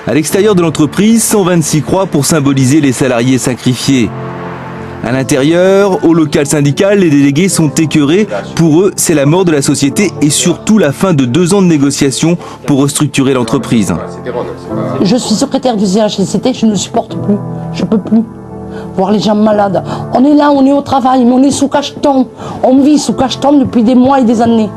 À l'extérieur de l'entreprise, 126 croix pour symboliser les salariés sacrifiés. À l'intérieur, au local syndical, les délégués sont écœurés. Pour eux, c'est la mort de la société et surtout la fin de 2 ans de négociations pour restructurer l'entreprise. Je suis secrétaire du CHSCT, je ne supporte plus, je peux plus voir les gens malades. On est là, on est au travail, mais on est sous cacheton. On vit sous cacheton depuis des mois et des années.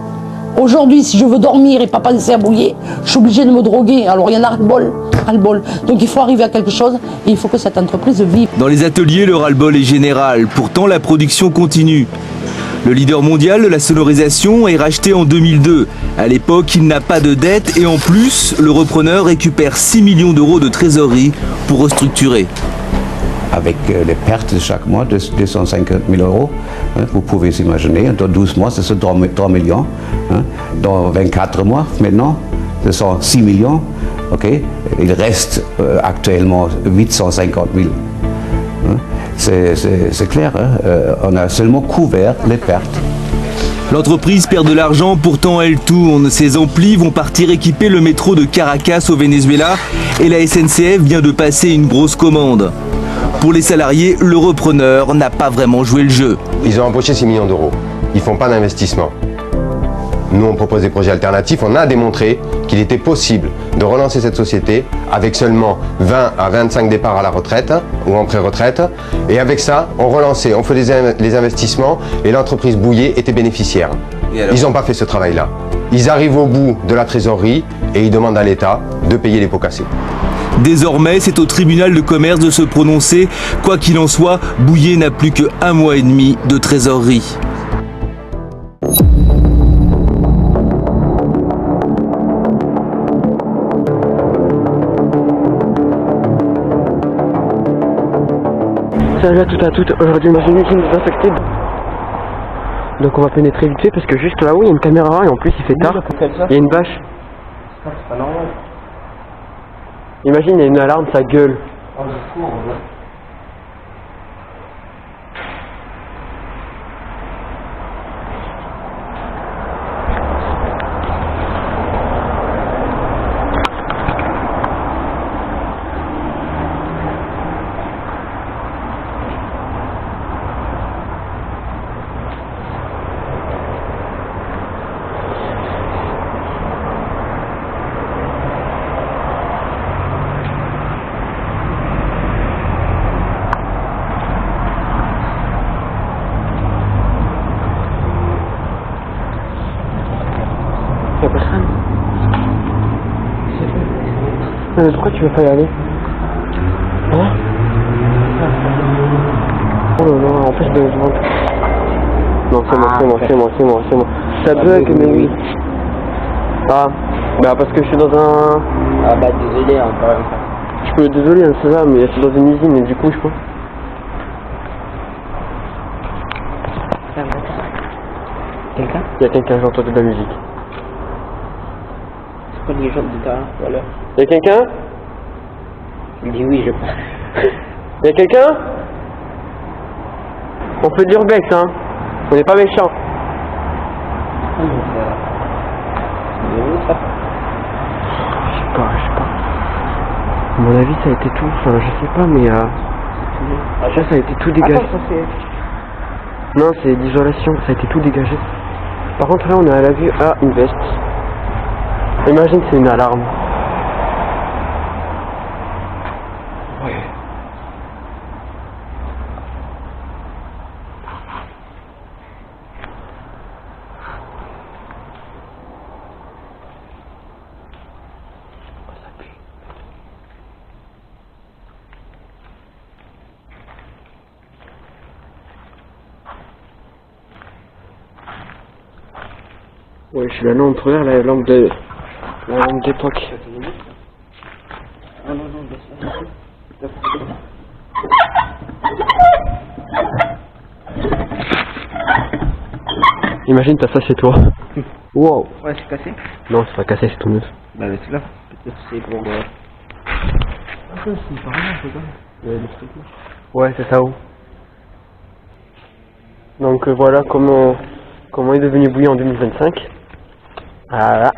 Aujourd'hui, si je veux dormir et pas penser à bouiller, je suis obligée de me droguer. Alors il y en a ras-le-bol. Donc il faut arriver à quelque chose et il faut que cette entreprise vive. Dans les ateliers, le ras-le-bol est général. Pourtant, la production continue. Le leader mondial de la sonorisation est racheté en 2002. À l'époque, il n'a pas de dette et en plus, le repreneur récupère 6 millions d'euros de trésorerie pour restructurer. Avec les pertes de chaque mois de 250 000 euros, vous pouvez imaginer, dans 12 mois, c'est 3 millions. Dans 24 mois, maintenant, ce sont 6 millions. Okay. Il reste actuellement 850 000. C'est clair, on a seulement couvert les pertes. L'entreprise perd de l'argent, pourtant elle tourne. Ses amplis vont partir équiper le métro de Caracas au Venezuela et la SNCF vient de passer une grosse commande. Pour les salariés, le repreneur n'a pas vraiment joué le jeu. Ils ont embauché 6 millions d'euros. Ils ne font pas d'investissement. Nous, on propose des projets alternatifs. On a démontré qu'il était possible de relancer cette société avec seulement 20 à 25 départs à la retraite ou en pré-retraite. Et avec ça, on relançait, on faisait les investissements et l'entreprise Bouillet était bénéficiaire. Ils n'ont pas fait ce travail-là. Ils arrivent au bout de la trésorerie et ils demandent à l'État de payer les pots cassés. Désormais, c'est au tribunal de commerce de se prononcer. Quoi qu'il en soit, Bouillet n'a plus que 1 mois et demi de trésorerie. Salut à toutes et à toutes, aujourd'hui dans une usine désinfectée. Donc on va pénétrer vite fait parce que juste là-haut il y a une caméra et en plus il fait tard. Il y a une bâche. C'est pas normal. Imagine il y a une alarme, ça gueule. Oh, le cours, là. Y'a personne. Mais pourquoi tu veux pas y aller? Hein? Oh là là, en plus de demande. Non, c'est moi. Ça bug, mais oui. Ah, bah parce que je suis dans un... Ah bah désolé encore une fois. Je peux, désolé, hein, c'est ça, mais je suis dans une usine et du coup je peux. Quelqu'un? Il y a quelqu'un, j'ai entendu de la musique. C'est pas des gens de terrain, voilà. Y'a quelqu'un? Il dit oui, je pense. Y'a quelqu'un? On fait de l'urbex, hein. On n'est pas méchants. C'est où ça? Je sais pas. À mon avis, ça a été tout. Enfin, je sais pas, mais ça a été tout dégagé. Attends, ça c'est... Non, c'est d'isolation. Ça a été tout dégagé. Par contre, là, on a à la vue une veste. Imagine, c'est une alarme. Ouais. Ouais, je suis la lampe vert, la lampe d'époque. Ah non, bah ça... Imagine, t'as ça chez toi. Wow. Ouais, c'est cassé. Non, c'est pas cassé, c'est tout neuf. Bah c'est là. Peut-être c'est pour... Ouais, c'est ça où. Donc voilà comment est devenu Bouillet en 2025. Voilà.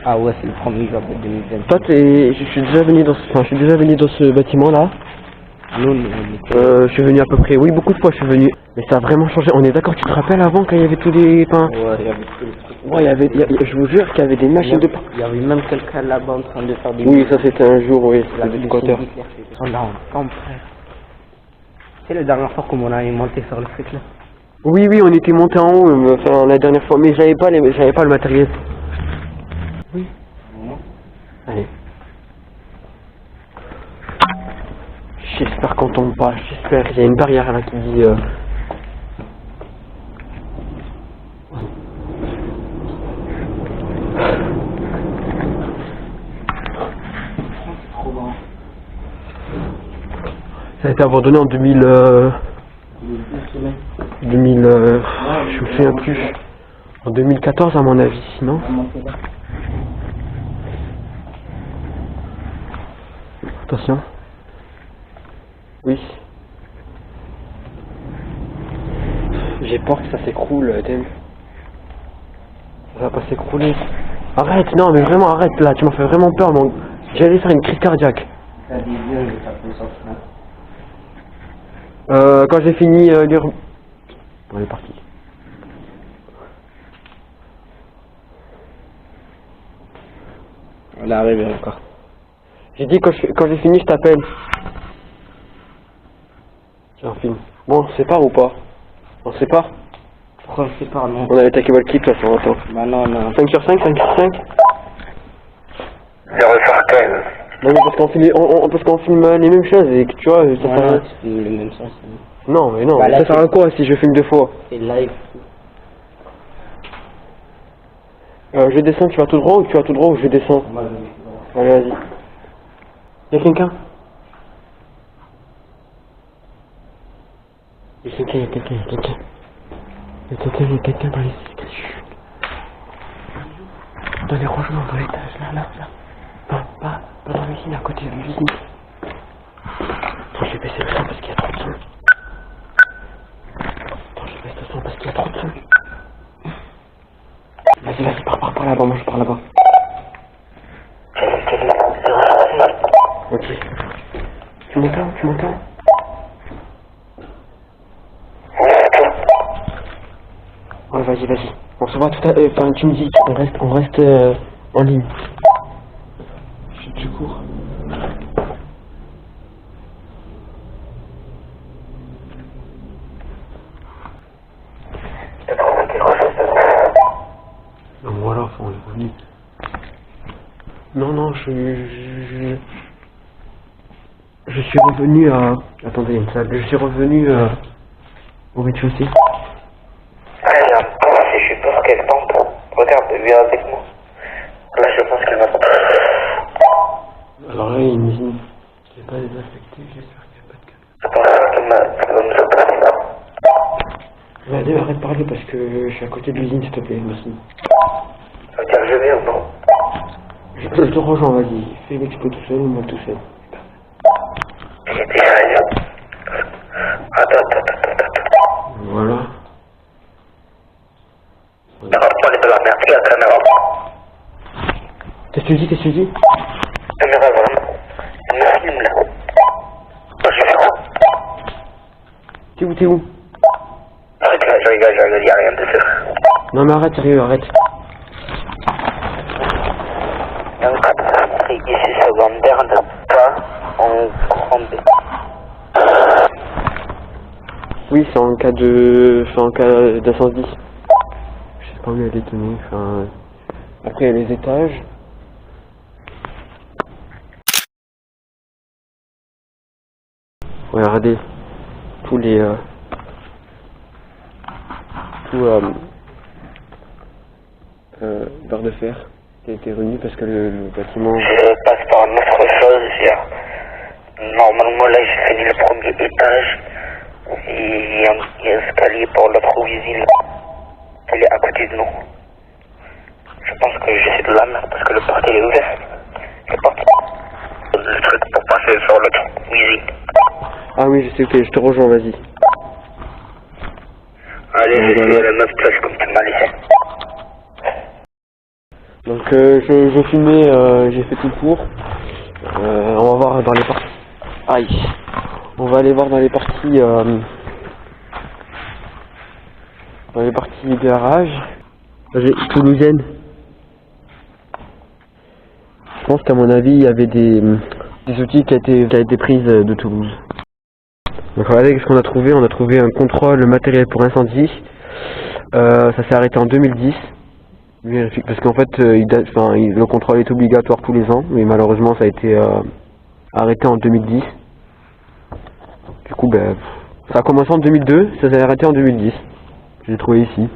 Ah ouais, c'est le premier job de 2020. Toi, je suis déjà venu dans ce bâtiment-là. Nous, Je suis venu à peu près, oui, beaucoup de fois je suis venu. Mais ça a vraiment changé. On est d'accord, tu te rappelles avant quand il y avait tous les pains? ouais, il y avait tous les trucs. Ouais, je vous jure qu'il y avait des machines de pain. Il y avait même quelqu'un là-bas en train de faire des... Oui, ça c'était un jour, oui, La c'était des squatteurs. Ils sont là ensemble, frère. C'est la dernière fois qu'on a monté sur le truc là. Oui, on était monté en haut, enfin, la dernière fois, mais j'avais pas le matériel. Oui. Allez. J'espère qu'on tombe pas, j'espère. Il y a une barrière là qui dit... Ça a été abandonné en 2000... je me souviens plus. En 2014 à mon avis, non? Attention. Oui. J'ai peur que ça s'écroule, Dem. Ça va pas s'écrouler. Arrête, non mais vraiment arrête là, tu m'as fait vraiment peur, mon... J'allais faire une crise cardiaque. Quand j'ai fini lire... On est parti. On est arrivé encore. J'ai dit quand j'ai fini, je t'appelle. Tiens, film. Bon, on se sépare ou pas? On se sépare? Pourquoi on se sépare, non? On avait attaqué Walkie, de toute façon, attends. Bah non, non. 5 sur 5, 5 sur 5? 0 sur 15. Non mais parce qu'on filme les mêmes choses et que tu vois, ça sert à rien. C'est le même sens. Non mais non, Bah, là, ça sert à quoi si je filme 2 fois? C'est live. Je descends, tu vas tout droit ou tu vas tout droit ou je descends? Allez, vas-y. Y'a quelqu'un? Y'a quelqu'un dans les... Chut. Dans les rangements, dans l'étage, là. Pas dans l'usine, à côté de l'usine. Attends, je vais baisser le son parce qu'il y a trop de son. Attends, je baisse le son parce qu'il y a trop de son. Vas-y, pars là-bas, moi je pars là-bas. Ok. Tu m'entends? Ouais, vas-y. On se voit tout à l'heure, enfin tu me dis, on reste en ligne. Je cours. Non, voilà, on est revenu. Non, je suis revenu à... Attendez, il y a une salle. Je suis revenu au rez-de-chaussée. Je suis peur qu'elle tombe. Regarde, viens avec moi. Là, je pense qu'elle va tomber. Alors là, il y a une usine. Je vais pas les affecter, j'espère qu'il n'y a pas de cas. Je pense qu'elle va nous opérer. Vas-y, arrête de parler parce que je suis à côté de l'usine, s'il te plaît, merci. Ça veut dire que je viens ou non? Je te rejoins, vas-y. Fais l'expo tout seul ou moi tout seul. J'étais sérieux. Attends. Voilà. N'arrête pas les de la merde, regarde la caméra. T'es suivi? Caméra, vraiment. Elle me filme là. Moi, je fais quoi? T'es où? Arrête là, je rigole, y'a rien de faire. Non mais arrête, sérieux, arrête. Un cas ici secondaire n'a pas en grand B. Oui, c'est en cas de... Enfin, en cas d'incendie. Je sais pas où elle est tenue, enfin... Après, il y a les étages. Regardez. Tous les... barres de fer qui a été réuni parce que le bâtiment... Je passe par une autre chose. Normalement, là, j'ai fini le premier étage. Il y a un escalier pour l'autre usine. Elle est à côté de nous. Je pense que j'essaie de la merde parce que le porte est ouvert. Le porte. Le truc pour passer sur l'autre usine. Ah oui, je sais, ok, je te rejoins, vas-y. Allez, je suis à la 9 place comme tu m'as laissé. Donc j'ai filmé, j'ai fait tout le tour. On va voir dans les parties. Aïe. On va aller voir dans les parties garage. Toulousaine. Je pense qu'à mon avis il y avait des outils qui a été prises de Toulouse. Donc regardez ce qu'on a trouvé. On a trouvé un contrôle matériel pour incendie. Ça s'est arrêté en 2010. Parce qu'en fait le contrôle est obligatoire tous les ans, mais malheureusement ça a été arrêté en 2010. Du coup ça a commencé en 2002, ça s'est arrêté en 2010. Je l'ai trouvé ici.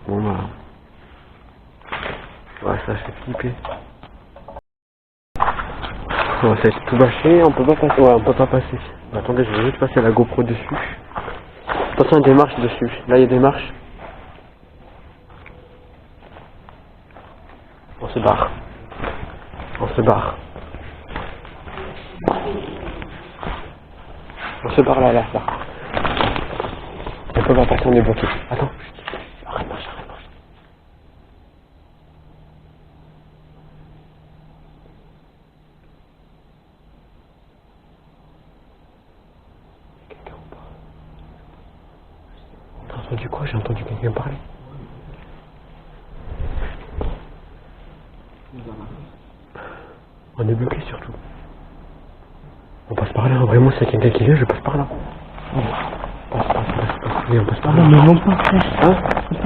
Bon voilà. Ouais, ça fait flipper. Ouais, ça a été tout bâché, on peut pas passer. Ouais, on peut pas passer. Attendez, je vais juste passer la GoPro dessus. Attention, il y a des marches dessus. Là, il y a des marches. On se barre. On se barre. On se barre là. On peut pas passer, on est bloqué. Attends. Arrête, marche. Quelqu'un ou pas? T'as entendu quoi? J'ai entendu quelqu'un parler. On est bloqué surtout. On passe par là, vraiment s'il y a quelqu'un qui vient, je passe par là. Passe. Oui, on passe par là. Non, mais non pas, frère. Hein?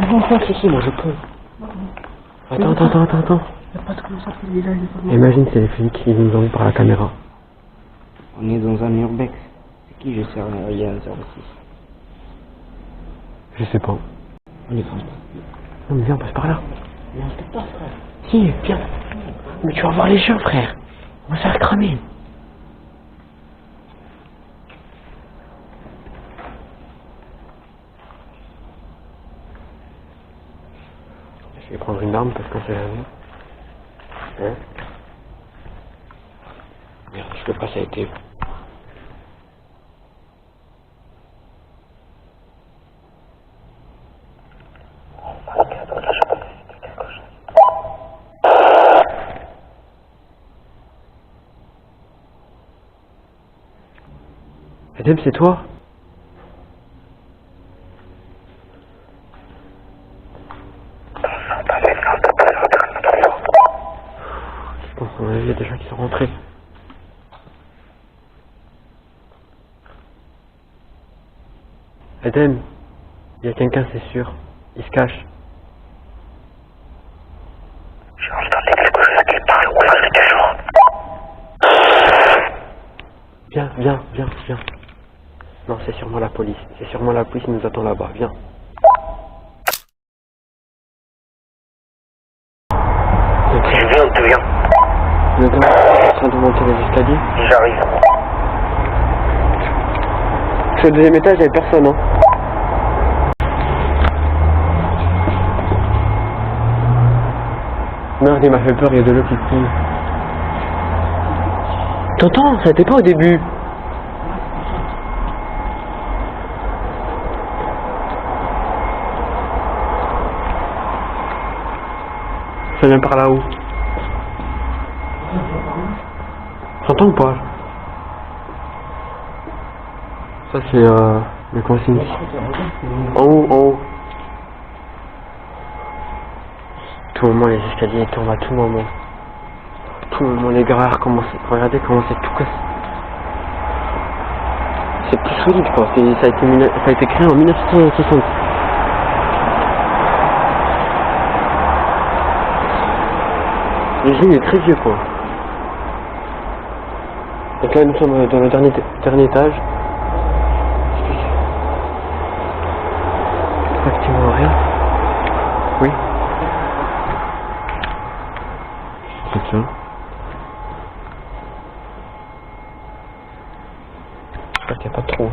Non pas, Si, moi je peux. Attends. Il n'y a pas de comment ça fait le village. Imagine c'est les flics, ils nous ont vu par la caméra. On est dans un urbex. C'est qui je sais rien, il y a un 06. Je sais pas. On est France. Non mais viens, on passe par là. Mais on peut pas, frère. Si, viens. Mais tu vas voir les gens, frère. On va se faire cramer. Je vais prendre une arme parce qu'on sait jamais. Hein? Merde, je peux pas, ça a été. Adem, c'est toi? Je pense qu'à mon avis, il y a des gens qui sont rentrés. Adem, il y a quelqu'un, c'est sûr. Il se cache. J'ai entendu quelque chose qui parle au fond du jour. Viens. Non, c'est sûrement la police. C'est sûrement la police qui nous attend là-bas. Viens. Je viens, tu viens. Le gars est en train de monter les escaliers. J'arrive. Je suis au deuxième étage, il n'y avait personne, hein. Merde, il m'a fait peur, il y a de l'eau qui coule. T'entends? Ça n'était pas au début. Ça vient par là-haut. T'entends ou pas? Ça c'est les consignes. En haut. Tout le moment les escaliers tombent à tout moment. Tout le moment les graves commencent. Regardez comment c'est tout cassé. C'est plus solide quoi. Ça a été créé en 1960. L'usine est très vieux quoi. Donc là nous sommes dans le dernier étage. Pratiquement rien. Oui. C'est ça. J'espère qu'il n'y a pas de trou.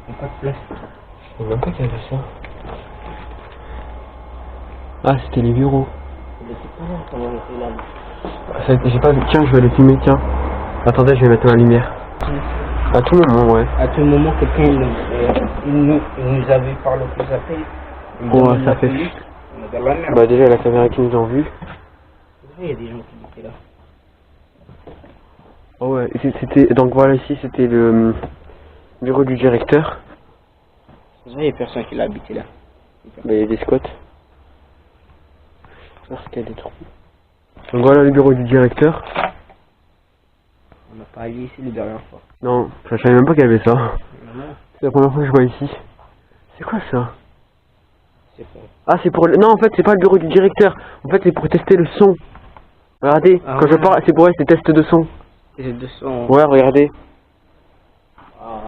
Il n'y a pas de place. Je ne sais même pas qu'il y avait ça. Ah, c'était les bureaux. J'ai pas vu. Tiens, je vais les filmer, tiens. Attendez, je vais mettre ma lumière. À tout moment, ouais. À tout moment, quelqu'un nous avait parlé plus après. Ouais, ça fait. On est dans la merde. Bah déjà la caméra qui nous ont vu. Il y a des gens qui étaient là. Oh ouais, c'était donc voilà, ici c'était le bureau du directeur. Il y a personne qui l'a habité là. Bah, il y a des squats. Parce qu'il y a des trous. Donc voilà le bureau du directeur. On n'a pas allé ici les dernières fois. Non, je savais même pas qu'il y avait ça. Non, C'est la première fois que je vois ici. C'est quoi ça? c'est pas. Ah c'est pour... Non en fait c'est pas le bureau du directeur. En fait c'est pour tester le son. Regardez, Ah quand je ouais. parle, c'est pour ces tests de son. C'est de son. Ouais, regardez.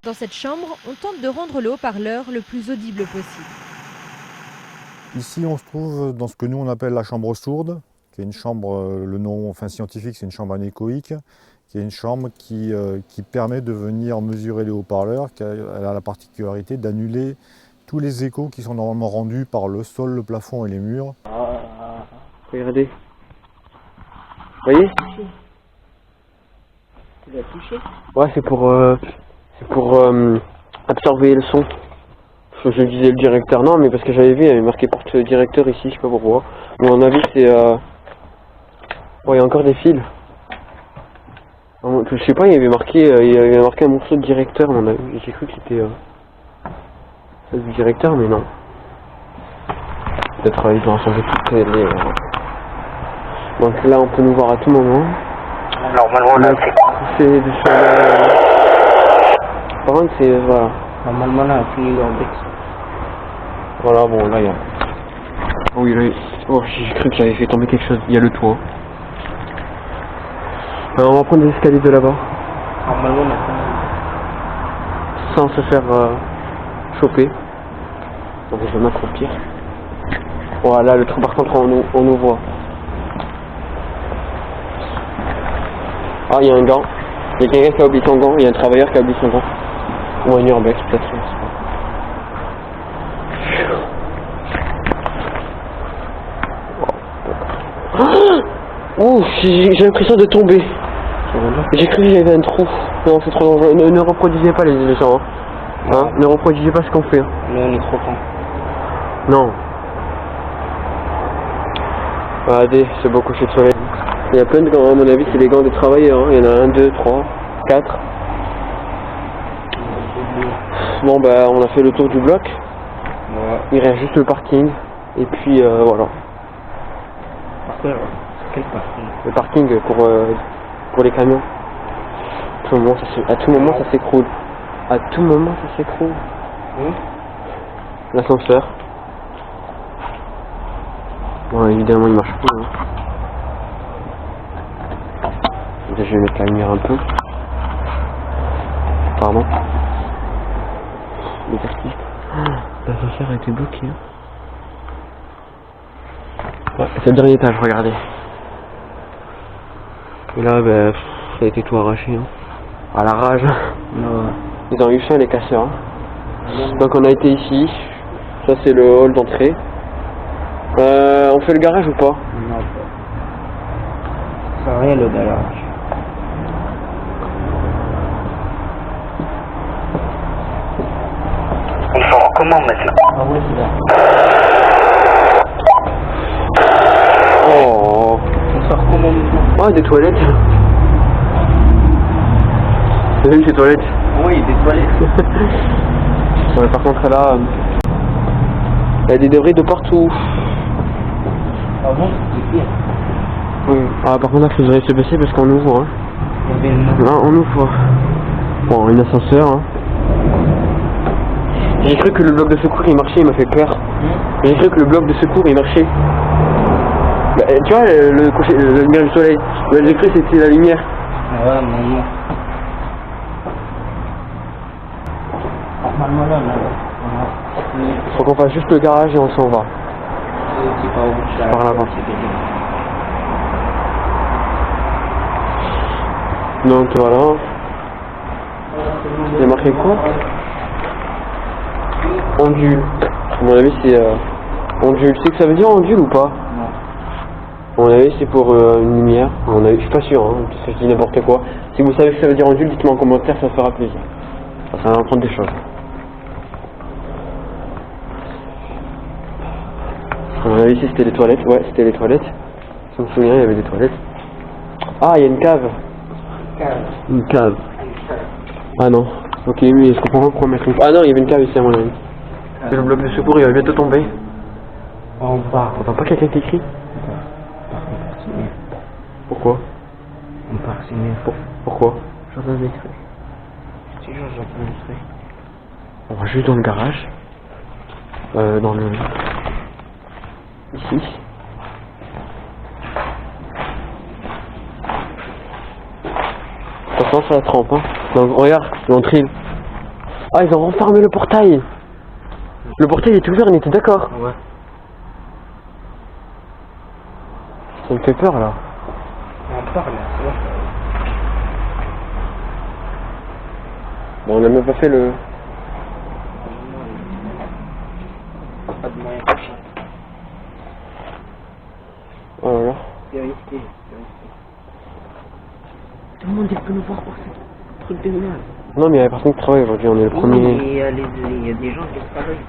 Dans cette chambre, on tente de rendre le haut-parleur le plus audible possible. Ici, on se trouve dans ce que nous on appelle la chambre sourde, qui est une chambre, le nom scientifique, c'est une chambre anéchoïque, qui est une chambre qui permet de venir mesurer les haut-parleurs, qui a la particularité d'annuler tous les échos qui sont normalement rendus par le sol, le plafond et les murs. Regardez. Vous voyez? Tu l'as touché? Ouais, c'est pour absorber le son. Je disais le directeur, non, mais parce que j'avais vu, il y avait marqué porte directeur ici, je sais pas pourquoi. Mais à mon avis, c'est... Ouais, il y a encore des fils. Je sais pas, il y avait marqué un morceau de directeur, à mon avis. J'ai cru que c'était... ça du directeur, mais non. Peut-être ils ont changé toutes les... Donc là, on peut nous voir à tout moment. Normalement, là, C'est du sur Par contre, c'est... Voilà. Normalement, là, on a fini leur bec. Voilà, bon, là, il y a... Oh oui, là, oh, j'ai cru que j'avais fait tomber quelque chose. Il y a le toit. Alors, on va prendre les escaliers de là-bas. Normalement, on a fini. Sans se faire choper. Donc, je vais m'accroupir. Voilà, le trou, par contre, on nous voit. Ah, il y a un gant. Il y a quelqu'un qui a oublié son gant. Il y a un travailleur qui a oublié son gant. Ou un urbex, peut-être. Je sais pas. Oh, j'ai l'impression de tomber. J'ai cru que j'avais un trou. Non, c'est trop dangereux. Ne reproduisez pas les gens. Hein, ne reproduisez pas ce qu'on fait. Hein. Nous, on est trop cons. Non. Regardez, c'est beau coucher de soleil. Il y a plein de gants, à mon avis, c'est les gants des travailleurs. Hein. Il y en a 1, 2, 3, 4. Bon, bah, on a fait le tour du bloc. Ouais. Il reste juste le parking. Et puis, voilà. Pourquoi? Quel parking? Le parking pour les camions. À tout moment, ça s'écroule. À tout moment, ça s'écroule. L'ascenseur. Bon, évidemment, il marche plus. Hein. Déjà, je vais mettre la lumière un peu. Pardon. Les artistes. L'ascenseur a été bloqué. Hein. Ouais, c'est le dernier étage, regardez. Et là, ben, ça a été tout arraché. Hein. À la rage. Non. Ils ont eu faim, les casseurs. Hein. Donc on a été ici. Ça, c'est le hall d'entrée. On fait le garage ou pas? Non, pas. Ça sert à rien le garage. il faut comment maintenant? Ah oui, c'est là. Oh. On sort comment maintenant? Oh, des toilettes. T'as vu ces toilettes? Oui, des toilettes. Ouais, par contre là, il y a des débris de partout. Avant, c'était pire. Oui. Ah, par contre là, il faudrait se baisser parce qu'on nous voit. Hein. Il y avait une... Là, on nous voit. Bon, un ascenseur. Hein. J'ai cru que le bloc de secours il marchait, il m'a fait peur. J'ai cru que le bloc de secours il marchait. Bah, tu vois, la lumière du soleil. Bah, j'ai cru que c'était la lumière. Ouais, mais non. Normalement, là, Faut qu'on fasse juste le garage et on s'en va. c'est pas où? Par là-bas. Donc voilà. Il y a marqué quoi? Ondule. À mon avis c'est ondule. Tu sais que ça veut dire ondule ou pas? Non. À mon avis c'est pour une lumière. À mon avis, je suis pas sûr, hein, parce que je dis n'importe quoi. Si vous savez que ça veut dire ondule, dites-moi en commentaire, ça fera plaisir. Ça va apprendre des choses. À mon avis, ici c'était les toilettes. Ouais, c'était les toilettes. Si je me souviens, il y avait des toilettes. Ah, il y a une cave. Une cave. Ah non. Ok, mais je comprends pas pourquoi mettre une... Ah non, il y avait une cave ici à mon avis. Le bloc de secours, il va bientôt tomber. On part. On entend pas quelqu'un qui crie? Pourquoi? On part signer. Pourquoi? J'entends des trucs. Je te jure, j'entends des trucs. On va juste dans le garage. Dans le... Ici. Attention, ça la trempe, hein. Donc, regarde, l'entrée. Ah, ils ont refermé le portail. Le portail est ouvert, on était d'accord. Ouais. Ça me fait peur, là. On part là, c'est bon. Bon, on a même pas fait le... Pas de moyen de chien. Oh là là. C'est risqué, c'est risqué. Tout le monde il peut nous voir pour ce truc de merde. Non, mais il y a personne qui travaille aujourd'hui, on est le Oui, premier. mais il y a des gens qui travaillent.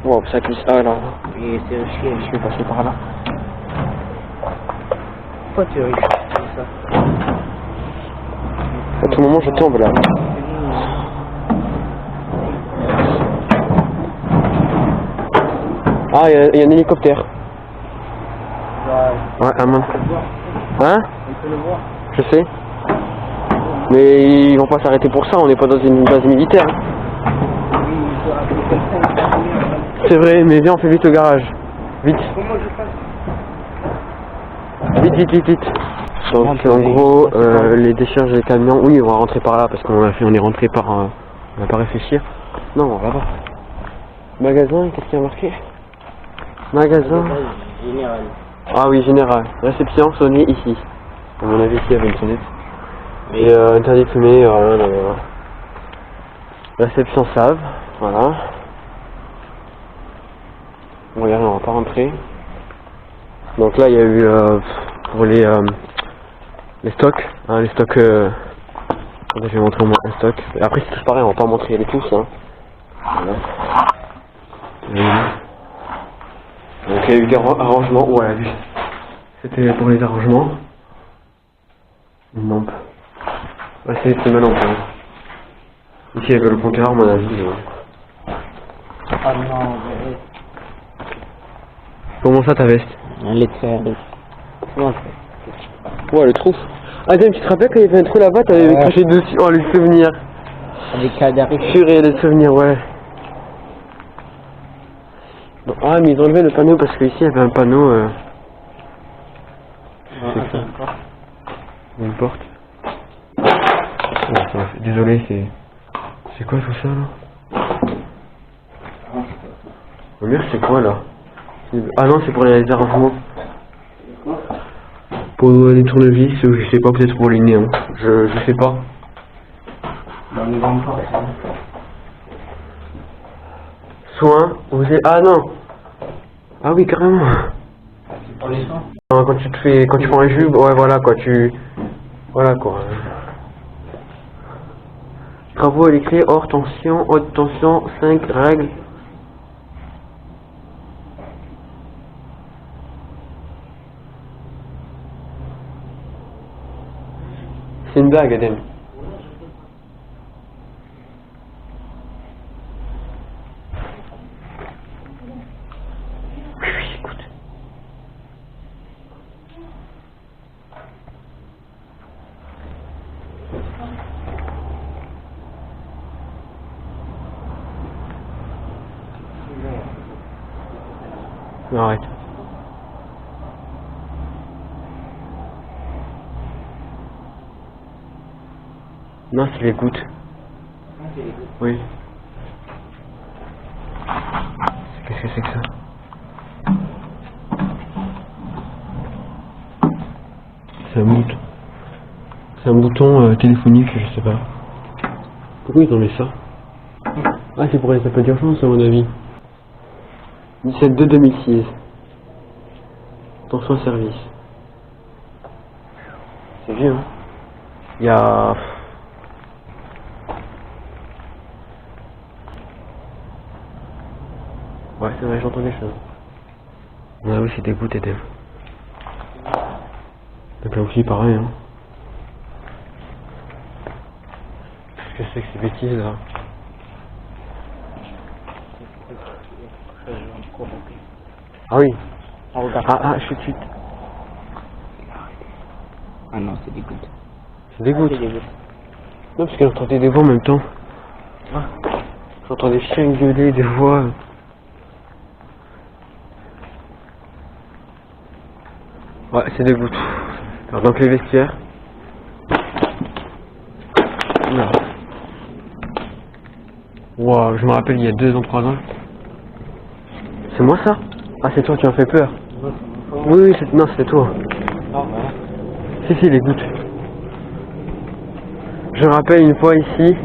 Wow, ça glisse. Ah là. Et c'est risqué. Je vais passer par là. Pourquoi tu risques comme ça? À tout moment, je tombe là. Ah, il y a un hélicoptère. Ouais, à main. Hein? On peut le voir. Je sais. Mais ils vont pas s'arrêter pour ça, on n'est pas dans une base militaire. Oui, il faut appeler quelqu'un. C'est vrai, mais viens, on fait vite au garage. Vite. Comment je passe? Vite, vite, vite, vite. Donc en gros, les décharges des camions, oui, on va rentrer par là parce qu'on est rentré par... on va pas réfléchir. Non, on va pas. Magasin, qu'est-ce qu'il y a marqué? Magasin. Général. Ah oui, général. Réception, sonner ici. À mon avis, ici, il y avait une sonnette. Et interdit de fumer, voilà, là, là. Réception save, voilà. Bon, regarde, on va pas rentrer. Donc là, il y a eu pour les stocks, hein, les stocks. Attendez, je vais montrer au moins un stock. Et après, c'est tous pareil, on va pas montrer les tous, hein. Voilà. Donc il y a eu des arrangements, ouais, c'était pour les arrangements. Une lampe. Ouais, c'est ma lampe. Hein. Ici il y avait le compteur, à mon avis. Ah non, mais... Comment ça ta veste? Elle est très... Ouais, le trou. Ah, tu te rappelles quand il y avait un trou là-bas, t'avais craché dessus. Oh, les souvenirs. Avec cadavre. Purée, les souvenirs, ouais. Bon, ah, mais ils ont enlevé le panneau parce qu'ici il y avait un panneau. C'est ça. Il y a une porte. Oh, désolé, c'est... C'est quoi tout ça là? Oh merde, c'est quoi là? Ah non, c'est pour les arrangements. Pour les tournevis, je sais pas, peut-être pour les néons. Je sais pas. Dans les grandes portes. Soins, vous êtes... Ah non! Ah oui, carrément! C'est pour les soins? Quand tu te fais... Quand tu prends un jus, ouais voilà quoi, tu... Voilà quoi. Travaux à l'écrit, hors tension, haute tension, 5 règles. C'est une blague, Adem. Écoute. Non, arrête. Non, c'est les gouttes. Oui. Qu'est-ce que c'est que ça? C'est un bouton. C'est un bouton téléphonique, je sais pas. Pourquoi ils ont mis ça? Ah, c'est pour les appels d'urgence à mon avis. 17/2/2006. Attention service. C'est vieux, hein. Il y a... Ouais, c'est vrai, j'entends des choses. Ah oui, c'est dégoûté, Edem. Donc là aussi, pareil, hein. Qu'est-ce que c'est que ces bêtises, là? Ah oui. Chut. Ah non, c'est des gouttes. C'est des gouttes. Non, parce qu'elle entendait des voix en même temps. J'entends des chiens gueuler, des voix. Ouais, c'est des gouttes. Alors, donc les vestiaires. Là. Wow, je me rappelle il y a 2 ans, 3 ans. C'est moi ça? Ah, c'est toi qui m'as fait peur. Oui, non, c'était toi. Si, les gouttes. Je me rappelle une fois ici,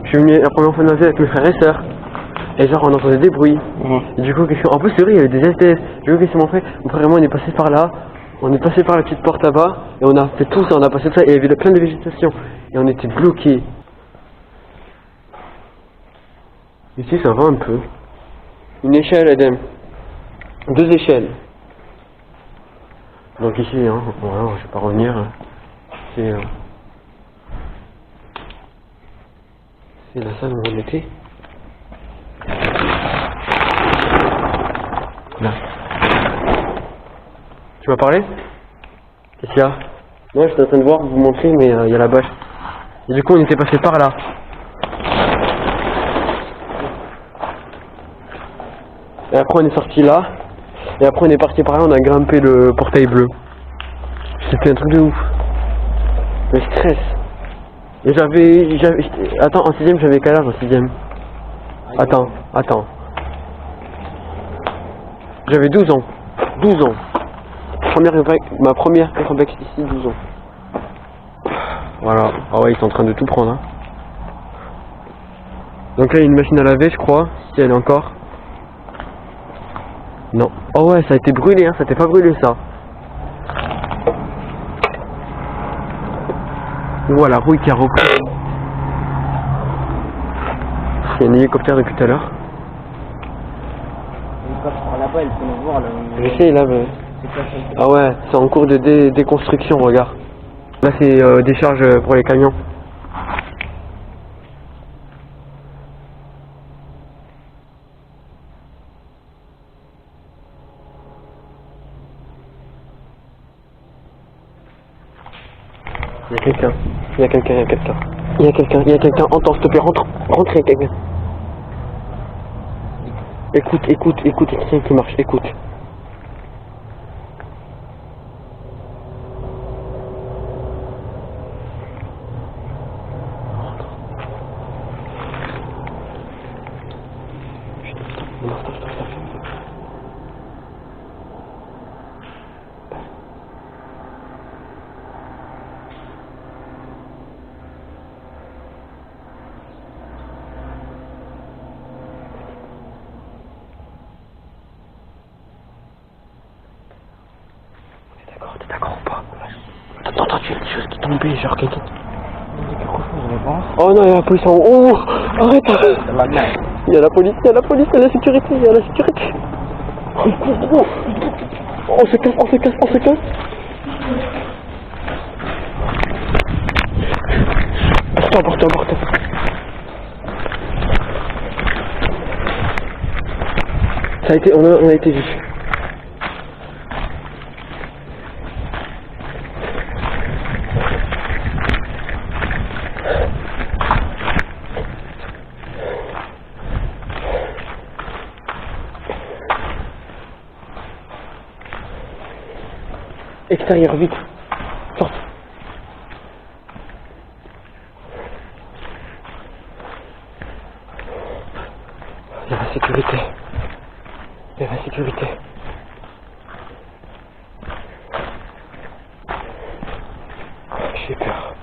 je suis venu la première fois de ma vie avec mes frères et sœurs. Et genre on entendait des bruits. Et du coup, en plus c'est vrai, il y avait des SDF. Du coup, qu'est-ce qu'on fait? Mon frère et moi on est passé par là, on est passé par la petite porte là-bas, et on a fait tout ça, on a passé tout ça, et il y avait plein de végétation. Et on était bloqués. Ici ça va un peu. Une échelle, Edem. 2 échelles. Donc ici, hein, voilà, je vais pas revenir. C'est la salle où on était. Là. Tu m'as parlé? Qu'est-ce qu'il y a? Non, j'étais en train de voir, vous montrer, mais il y a la bâche. Et du coup, on était passé par là. Et après, on est sorti là. Et après, on est parti par là, on a grimpé le portail bleu. C'était un truc de ouf. Le stress. Et attends, en 6ème, j'avais quel âge en 6ème? Attends. J'avais 12 ans. 12 ans. Ma première Urbex ici, 12 ans. Voilà. Ah ouais, ils sont en train de tout prendre. Hein. Donc là, il y a une machine à laver, je crois. Si elle est encore. Non. Oh ouais, ça a été brûlé, hein. Ça t'est pas brûlé, ça. Voilà, la rouille qui a repris. Il y a un hélicoptère depuis tout à l'heure. Là-bas, elle peut nous voir. J'essaie là, mais... Ah ouais, c'est en cours de déconstruction, regarde. Là, c'est des charges pour les camions. Il y a quelqu'un, entends, s'il te plaît, rentre, il y a quelqu'un. Écoute, il y a quelqu'un qui marche, écoute. T'es d'accord ou pas? T'entends, tu as des choses qui tombaient, genre quelqu'un. Oh non, il y a la police en haut. Oh, arrête. Il y a la police, il y a la sécurité. Oh, on se casse. Porte. Ça a été, on a été vus. Extérieur, vite. Sorte. Il y a la sécurité. J'ai peur.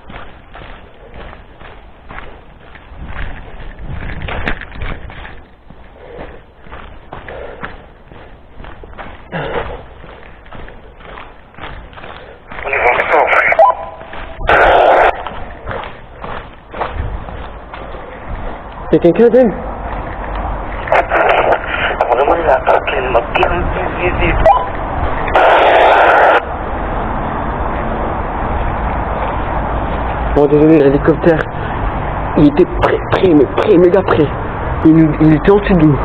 Y'a quelqu'un d'elle? Vraiment, la plaque, elle m'a bien visité. Bon, désolé, l'hélicoptère, il était prêt, méga prêt. Il était en dessous de nous.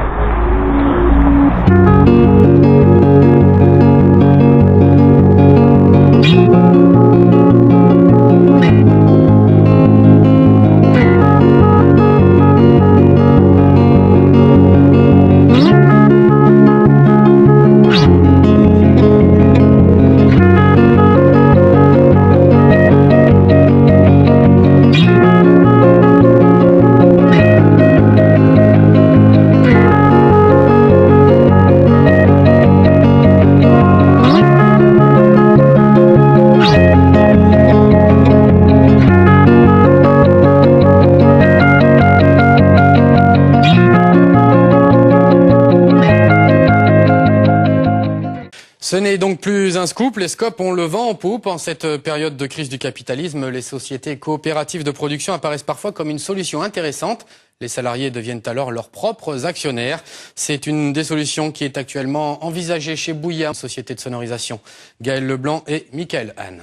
Ce n'est donc plus un scoop, les scopes ont le vent en poupe. En cette période de crise du capitalisme, les sociétés coopératives de production apparaissent parfois comme une solution intéressante. Les salariés deviennent alors leurs propres actionnaires. C'est une des solutions qui est actuellement envisagée chez Bouya, société de sonorisation. Gaël Leblanc et Michael Anne.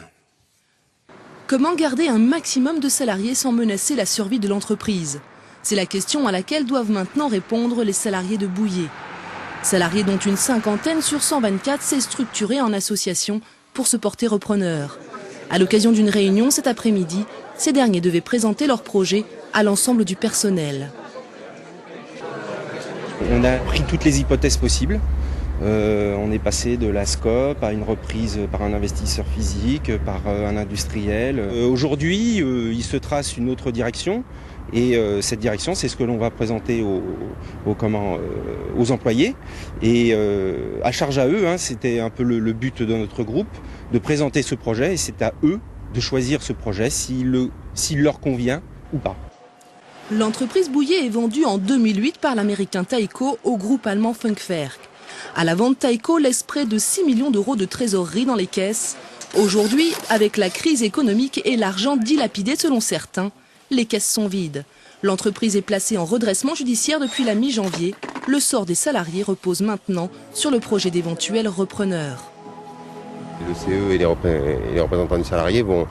Comment garder un maximum de salariés sans menacer la survie de l'entreprise? C'est la question à laquelle doivent maintenant répondre les salariés de Bouillé. Salariés dont une cinquantaine sur 124 s'est structurée en association pour se porter repreneur. À l'occasion d'une réunion cet après-midi, ces derniers devaient présenter leur projet à l'ensemble du personnel. On a pris toutes les hypothèses possibles. On est passé de la SCOP à une reprise par un investisseur physique, par un industriel. Aujourd'hui, il se trace une autre direction. Et cette direction, c'est ce que l'on va présenter aux employés. Et à charge à eux, c'était un peu le but de notre groupe, de présenter ce projet. Et c'est à eux de choisir ce projet, s'il leur convient ou pas. L'entreprise Bouillé est vendue en 2008 par l'américain Tyco au groupe allemand Funkwerk. À la vente, Tyco laisse près de 6 millions d'euros de trésorerie dans les caisses. Aujourd'hui, avec la crise économique et l'argent dilapidé selon certains, les caisses sont vides. L'entreprise est placée en redressement judiciaire depuis la mi-janvier. Le sort des salariés repose maintenant sur le projet d'éventuels repreneurs. Le CE et les représentants du salarié vont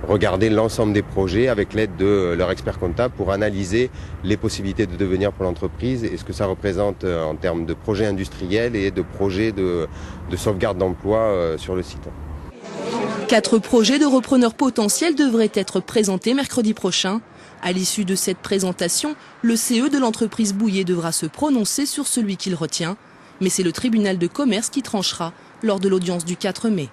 regarder l'ensemble des projets avec l'aide de leur expert comptable pour analyser les possibilités de devenir pour l'entreprise et ce que ça représente en termes de projets industriels et de projets de sauvegarde d'emploi sur le site. 4 projets de repreneurs potentiels devraient être présentés mercredi prochain. À l'issue de cette présentation, le CE de l'entreprise Bouillé devra se prononcer sur celui qu'il retient. Mais c'est le tribunal de commerce qui tranchera lors de l'audience du 4 mai.